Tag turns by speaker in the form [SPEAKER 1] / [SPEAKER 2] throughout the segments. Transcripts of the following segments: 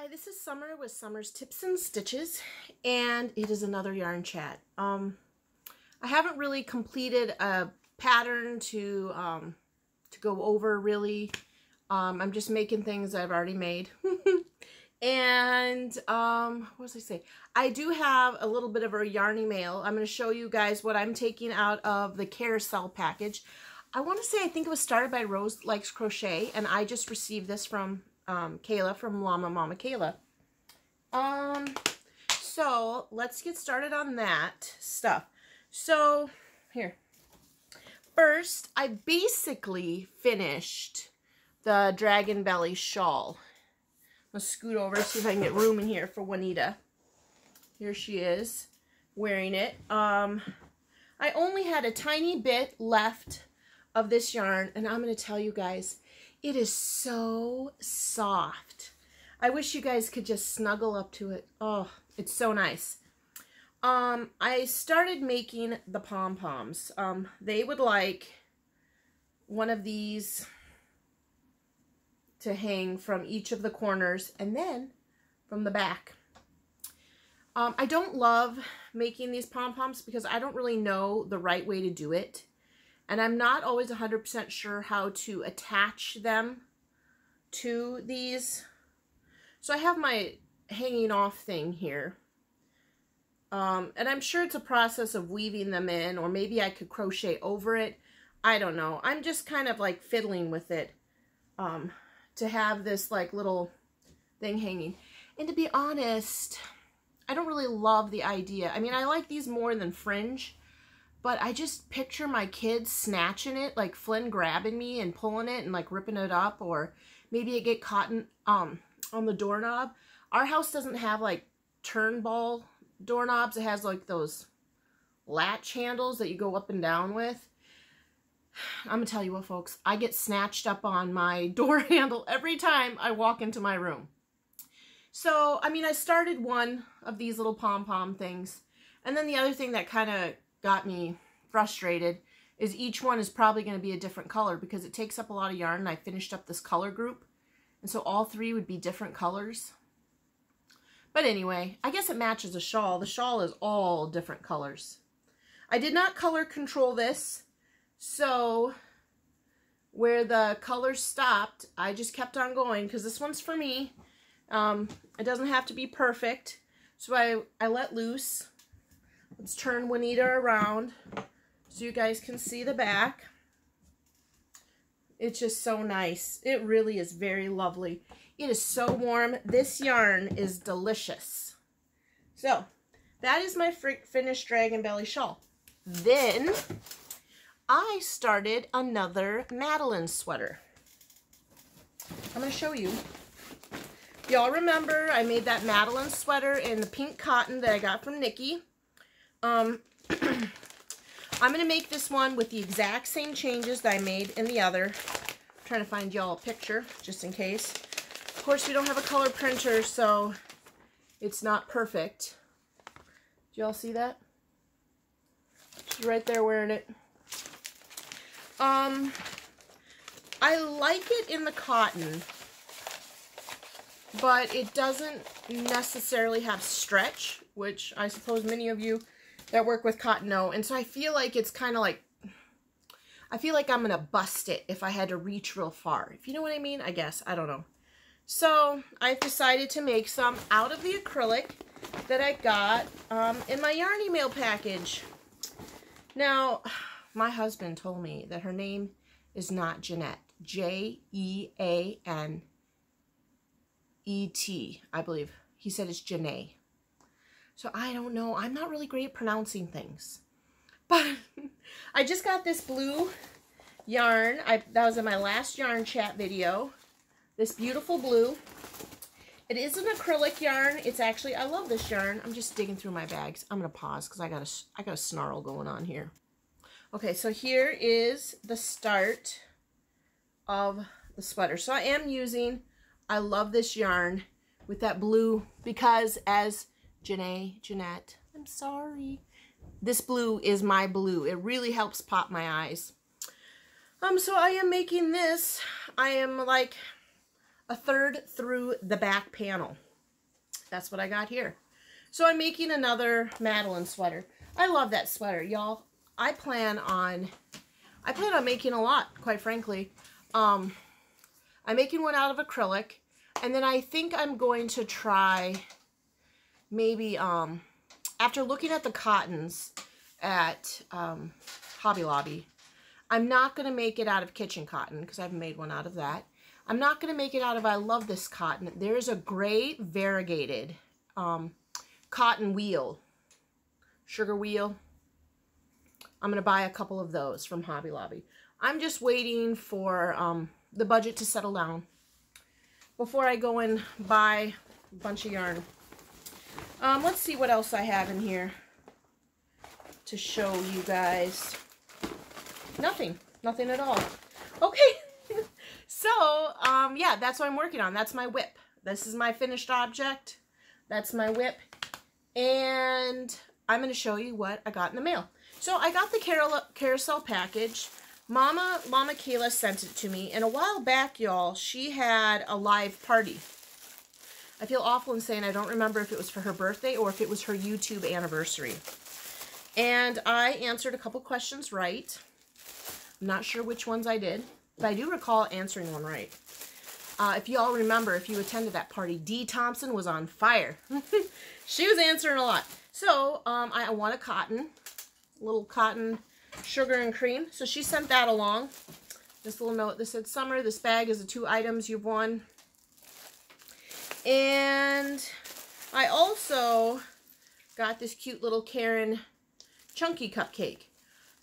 [SPEAKER 1] Hi, this is Summer with Summer's Tips and Stitches, and it is another yarn chat. I haven't really completed a pattern to go over really. I'm just making things I've already made. And what was I say? I do have a little bit of a yarn email. I'm going to show you guys what I'm taking out of the Carousel package. I want to say I think it was started by Rose Likes Crochet, and I just received this from Kayla from Llama Mama Kayla. So let's get started on that stuff. So here, first I basically finished the Dragon Belly shawl. I'm gonna scoot over, see if I can get room in here for Juanita. Here she is wearing it. I only had a tiny bit left of this yarn, and I'm gonna tell you guys, it is so soft. I wish you guys could just snuggle up to it. Oh, it's so nice. I started making the pom-poms. They would like one of these to hang from each of the corners and then from the back. I don't love making these pom-poms because I don't really know the right way to do it. And I'm not always 100% sure how to attach them to these. So I have my hanging off thing here. And I'm sure it's a process of weaving them in, or maybe I could crochet over it. I don't know. I'm just kind of like fiddling with it to have this like little thing hanging. And to be honest, I don't really love the idea. I mean, I like these more than fringe. But I just picture my kids snatching it, like Flynn grabbing me and pulling it and like ripping it up, or maybe it get caught in, on the doorknob. Our house doesn't have like turn ball doorknobs. It has like those latch handles that you go up and down with. I'm gonna tell you what, folks, I get snatched up on my door handle every time I walk into my room. So, I mean, I started one of these little pom-pom things, and then the other thing that kind of got me frustrated is each one is probably going to be a different color because it takes up a lot of yarn, and I finished up this color group, and so all three would be different colors. But anyway, I guess it matches a shawl. The shawl is all different colors. I did not color control this, so where the colors stopped, I just kept on going because this one's for me. It doesn't have to be perfect, so I let loose. Let's turn Juanita around so you guys can see the back. It's just so nice. It really is very lovely. It is so warm. This yarn is delicious. So, that is my finished Dragon Belly shawl. Then, I started another Madeline sweater. I'm going to show you. Y'all remember I made that Madeline sweater in the pink cotton that I got from Nikki. I'm going to make this one with the exact same changes that I made in the other. I'm trying to find y'all a picture, just in case. Of course, we don't have a color printer, so it's not perfect. Do y'all see that? She's right there wearing it. I like it in the cotton, but it doesn't necessarily have stretch, which I suppose many of you that work with cotton know. And so I feel like it's kind of like, I feel like I'm going to bust it if I had to reach real far. If you know what I mean, I guess. I don't know. So I've decided to make some out of the acrylic that I got in my yarn email package. Now, my husband told me that her name is not Jeanette. Jeanette, I believe. He said it's Janae. So I don't know. I'm not really great at pronouncing things. But I just got this blue yarn. That was in my last yarn chat video. This beautiful blue. It is an acrylic yarn. It's actually, I love this yarn. I'm just digging through my bags. I'm going to pause because I got a snarl going on here. Okay, so here is the start of the sweater. So I am using, I love this yarn with that blue because as Jeanette, I'm sorry. This blue is my blue. It really helps pop my eyes. So I am making this. I am like a third through the back panel. That's what I got here. So I'm making another Madeline sweater. I love that sweater, y'all. I plan on making a lot, quite frankly. I'm making one out of acrylic, and then I think I'm going to try maybe after looking at the cottons at Hobby Lobby, I'm not going to make it out of kitchen cotton because I've made one out of that. I'm not going to make it out of, I love this cotton. There's a great variegated cotton wheel, sugar wheel. I'm going to buy a couple of those from Hobby Lobby. I'm just waiting for the budget to settle down before I go and buy a bunch of yarn. Let's see what else I have in here to show you guys. Nothing at all. Okay. So, yeah, that's what I'm working on. That's my whip. This is my finished object. That's my whip. And I'm going to show you what I got in the mail. So I got the Carousel package. Llama Kayla sent it to me. And a while back, y'all, she had a live party. I feel awful in saying I don't remember if it was for her birthday or if it was her YouTube anniversary. And I answered a couple questions right. I'm not sure which ones I did, but I do recall answering one right. If you all remember, if you attended that party, Dee Thompson was on fire. She was answering a lot. So I want a little cotton sugar and cream. So she sent that along. This little note that said, Summer, this bag is the 2 items you've won. And I also got this cute little Karen chunky cupcake.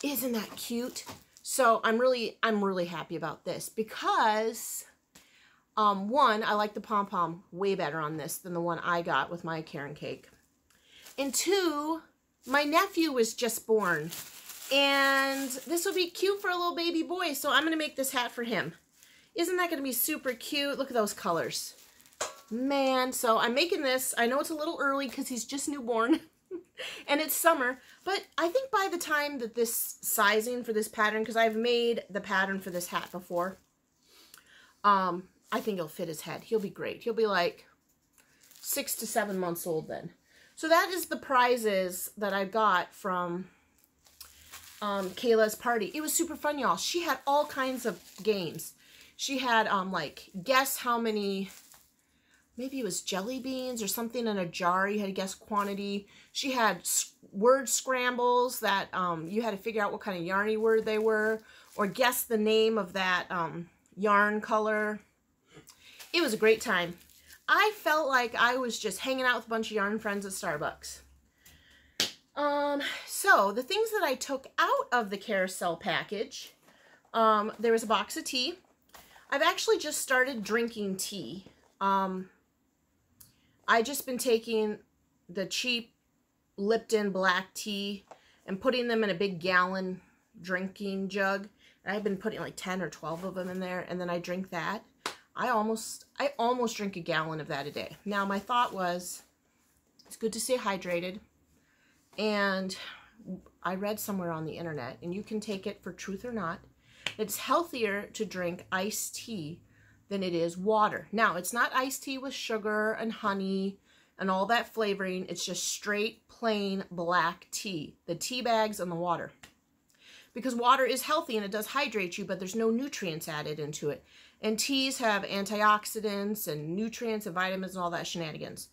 [SPEAKER 1] Isn't that cute? So I'm really happy about this because one, I like the pom-pom way better on this than the one I got with my Karen cake. And 2, my nephew was just born and this will be cute for a little baby boy. So I'm going to make this hat for him. Isn't that going to be super cute? Look at those colors. Man, so I'm making this. I know it's a little early because he's just newborn and it's summer, but I think by the time that this sizing for this pattern, because I've made the pattern for this hat before, I think it'll fit his head. He'll be great. He'll be like 6 to 7 months old then. So that is the prizes that I got from Kayla's party. It was super fun, y'all. She had all kinds of games. She had like guess how many, maybe it was jelly beans or something in a jar. You had to guess quantity. She had word scrambles that you had to figure out what kind of yarny word they were or guess the name of that yarn color. It was a great time. I felt like I was just hanging out with a bunch of yarn friends at Starbucks. So the things that I took out of the Carousel package, there was a box of tea. I've actually just started drinking tea. I just been taking the cheap Lipton black tea and putting them in a big gallon drinking jug. And I've been putting like 10 or 12 of them in there, and then I drink that. I almost drink a gallon of that a day. Now my thought was, it's good to stay hydrated. And I read somewhere on the internet, and you can take it for truth or not, it's healthier to drink iced tea than it is water. Now, it's not iced tea with sugar and honey and all that flavoring. It's just straight, plain black tea. The tea bags and the water. Because water is healthy and it does hydrate you, but there's no nutrients added into it. And teas have antioxidants and nutrients and vitamins and all that shenanigans.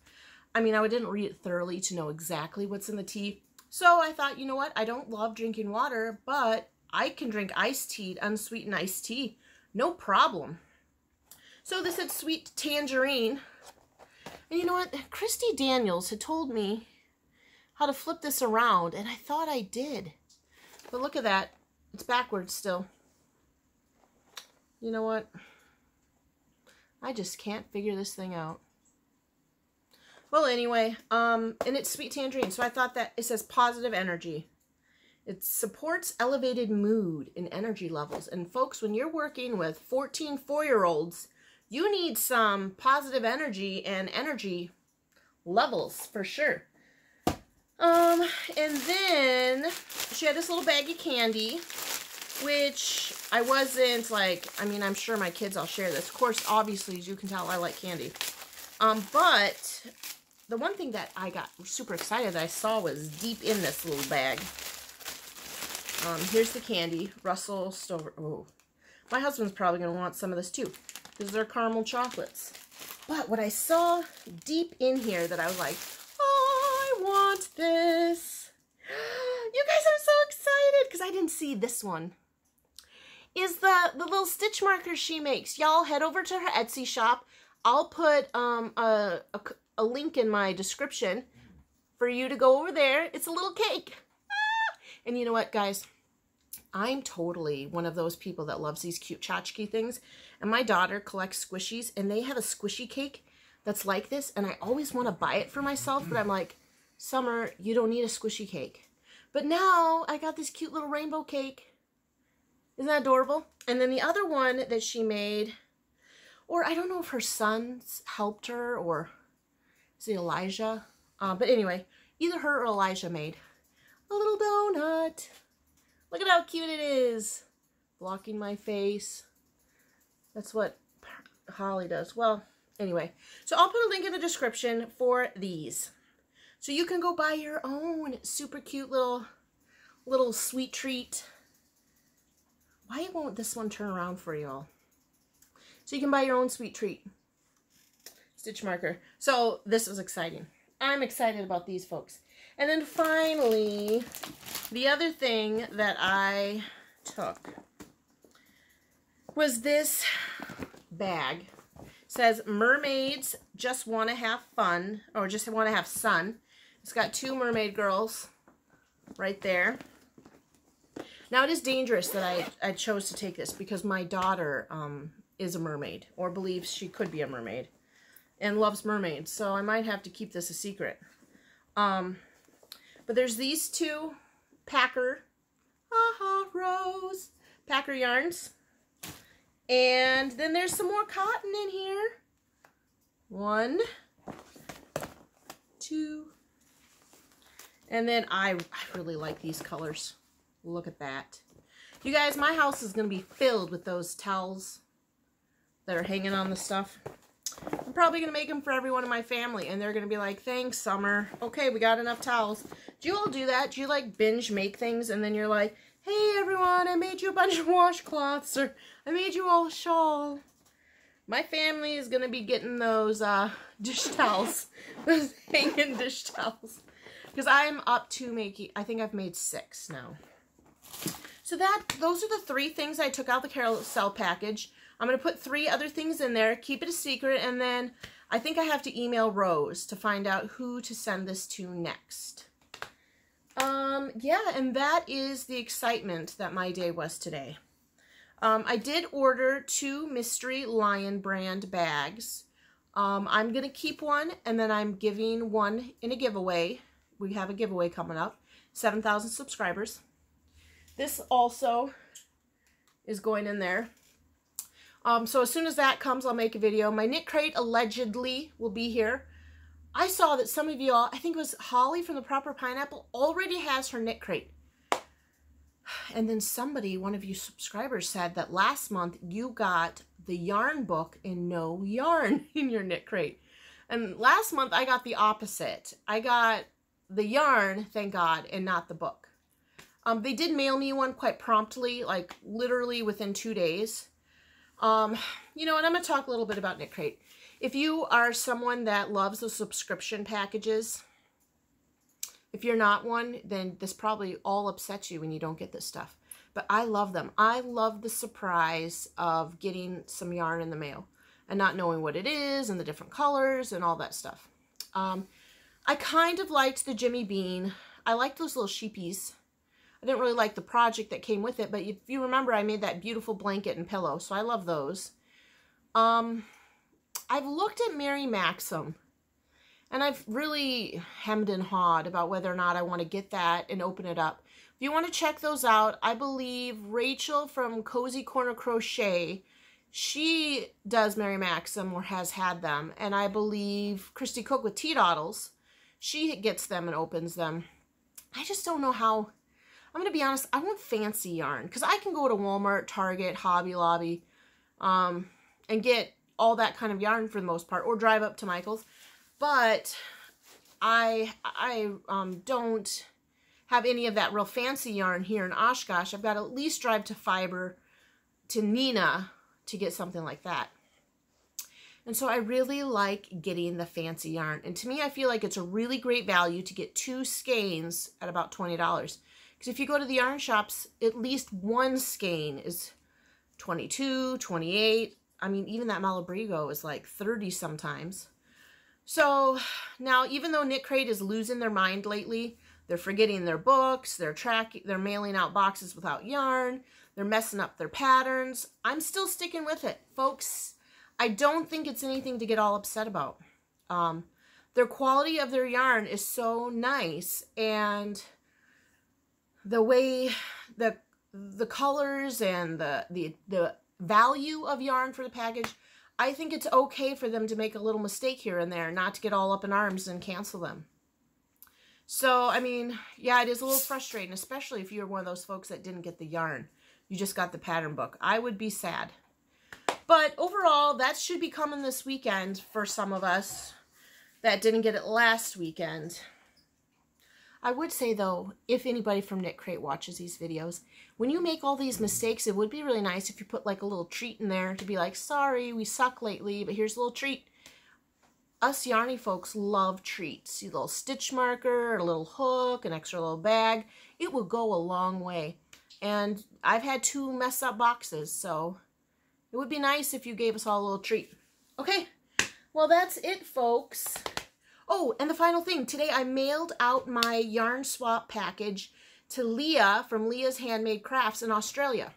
[SPEAKER 1] I mean, I didn't read it thoroughly to know exactly what's in the tea. So I thought, you know what? I don't love drinking water, but I can drink iced tea, unsweetened iced tea. No problem. So this said sweet tangerine. And you know what? Christy Daniels had told me how to flip this around, and I thought I did. But look at that. It's backwards still. You know what? I just can't figure this thing out. Well, anyway, and it's sweet tangerine. So I thought that it says positive energy. It supports elevated mood and energy levels. And folks, when you're working with 14 4-year-olds, you need some positive energy and energy levels for sure. And then she had this little bag of candy, which I wasn't like, I mean, I'm sure my kids all share this. Of course, obviously, as you can tell, I like candy. But the one thing that I got super excited that I saw was deep in this little bag. Here's the candy. Russell Stover. Oh, my husband's probably going to want some of this too, because they're caramel chocolates. But what I saw deep in here that I was like, oh, I want this. You guys, I'm so excited because I didn't see this one. Is the little stitch markers she makes. Y'all head over to her Etsy shop. I'll put a link in my description for you to go over there. It's a little cake. Ah! And you know what, guys? I'm totally one of those people that loves these cute tchotchke things. And my daughter collects squishies, and they have a squishy cake that's like this. And I always want to buy it for myself, but I'm like, Summer, you don't need a squishy cake. But now I got this cute little rainbow cake. Isn't that adorable? And then the other one that she made, or I don't know if her sons helped her, or is it Elijah? But anyway, either her or Elijah made a little donut. Look at how cute it is. Blocking my face. That's what Holly does. Well, anyway. So I'll put a link in the description for these. So you can go buy your own super cute little sweet treat. Why won't this one turn around for you all? So you can buy your own sweet treat. Stitch marker. So this is exciting. I'm excited about these folks. And then finally, the other thing that I took was this bag. It says Mermaids Just Want to Have Fun, or Just Want to Have Sun. It's got 2 mermaid girls right there. Now it is dangerous that I chose to take this because my daughter is a mermaid, or believes she could be a mermaid, and loves mermaids. So I might have to keep this a secret. But there's these 2 Packer, Rose, Packer yarns. And then there's some more cotton in here. 1, 2. And then I really like these colors. Look at that. You guys, my house is going to be filled with those towels that are hanging on the stuff. I'm probably going to make them for everyone in my family, and they're going to be like, thanks, Summer. Okay, we got enough towels. Do you all do that? Do you, like, binge make things, and then you're like, hey, everyone, I made you a bunch of washcloths, or I made you all a shawl. My family is going to be getting those dish towels, those hanging dish towels, because I'm up to making, I think I've made 6 now. So those are the 3 things I took out the Carousel package. I'm going to put 3 other things in there, keep it a secret, and then I think I have to email Rose to find out who to send this to next. Yeah, and that is the excitement that my day was today. I did order 2 Mystery Lion brand bags. I'm going to keep one, and then I'm giving one in a giveaway. We have a giveaway coming up. 7,000 subscribers. This also is going in there. So as soon as that comes, I'll make a video. My knit crate allegedly will be here. I saw that some of you all, I think it was Holly from the Proper Pineapple, already has her knit crate. And then somebody, one of you subscribers, said that last month you got the yarn book and no yarn in your knit crate. And last month I got the opposite. I got the yarn, thank God, and not the book. They did mail me one quite promptly, like literally within 2 days. You know, and I'm going to talk a little bit about Knit Crate. If you are someone that loves the subscription packages, if you're not one, then this probably all upsets you when you don't get this stuff. But I love them. I love the surprise of getting some yarn in the mail and not knowing what it is and the different colors and all that stuff. I kind of liked the Jimmy Bean. I liked those little sheepies. I didn't really like the project that came with it, but if you remember, I made that beautiful blanket and pillow, so I love those. I've looked at Mary Maxim, and I've really hemmed and hawed about whether or not I want to get that and open it up. If you want to check those out, I believe Rachel from Cozy Corner Crochet, she does Mary Maxim or has had them, and I believe Christy Cook with Tea Doddles, she gets them and opens them. I just don't know how. I'm going to be honest, I want fancy yarn, because I can go to Walmart, Target, Hobby Lobby, and get all that kind of yarn for the most part, or drive up to Michael's. But I don't have any of that real fancy yarn here in Oshkosh. I've got to at least drive to Fiber to Neenah to get something like that. And so I really like getting the fancy yarn. And to me, I feel like it's a really great value to get 2 skeins at about $20. Because if you go to the yarn shops, at least 1 skein is $22, $28. I mean, even that Malabrigo is like $30 sometimes. So now, even though Knit Crate is losing their mind lately, they're forgetting their books, they're mailing out boxes without yarn, they're messing up their patterns, I'm still sticking with it, folks. I don't think it's anything to get all upset about. Their quality of their yarn is so nice, and the way the colors and the value of yarn for the package, I think it's okay for them to make a little mistake here and there, not to get all up in arms and cancel them. So, I mean, yeah, it is a little frustrating, especially if you're one of those folks that didn't get the yarn. You just got the pattern book. I would be sad. But overall, that should be coming this weekend for some of us that didn't get it last weekend. I would say, though, if anybody from Knit Crate watches these videos, when you make all these mistakes, it would be really nice if you put like a little treat in there to be like, sorry, we suck lately, but here's a little treat. Us yarny folks love treats. A little stitch marker, a little hook, an extra little bag. It will go a long way. And I've had 2 mess up boxes, so it would be nice if you gave us all a little treat. Okay, well, that's it, folks. Oh, and the final thing. Today I mailed out my yarn swap package to Leah from Leah's Handmade Crafts in Australia.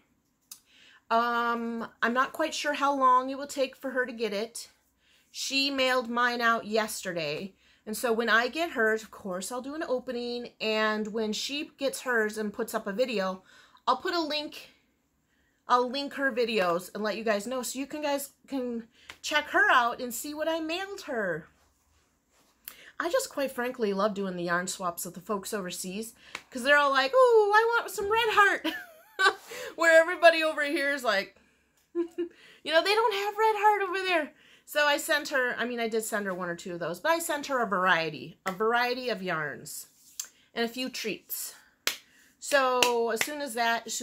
[SPEAKER 1] I'm not quite sure how long it will take for her to get it. She mailed mine out yesterday. And so when I get hers, of course, I'll do an opening. And when she gets hers and puts up a video, I'll put a link. I'll link her videos and let you guys know so you guys can check her out and see what I mailed her. I just quite frankly love doing the yarn swaps with the folks overseas because they're all like, "Oh, I want some red heart." Where everybody over here is like, you know, they don't have red heart over there. So I sent her, I mean, I did send her 1 or 2 of those, but I sent her a variety of yarns and a few treats. So as soon as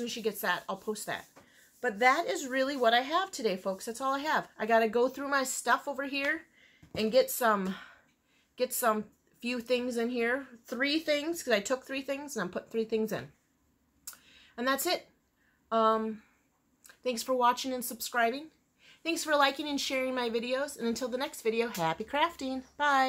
[SPEAKER 1] she gets that, I'll post that. But that is really what I have today, folks. That's all I have. I got to go through my stuff over here and get some few things in here. 3 things, because I took 3 things and I'm putting 3 things in. And that's it. Thanks for watching and subscribing. Thanks for liking and sharing my videos. And until the next video, happy crafting. Bye.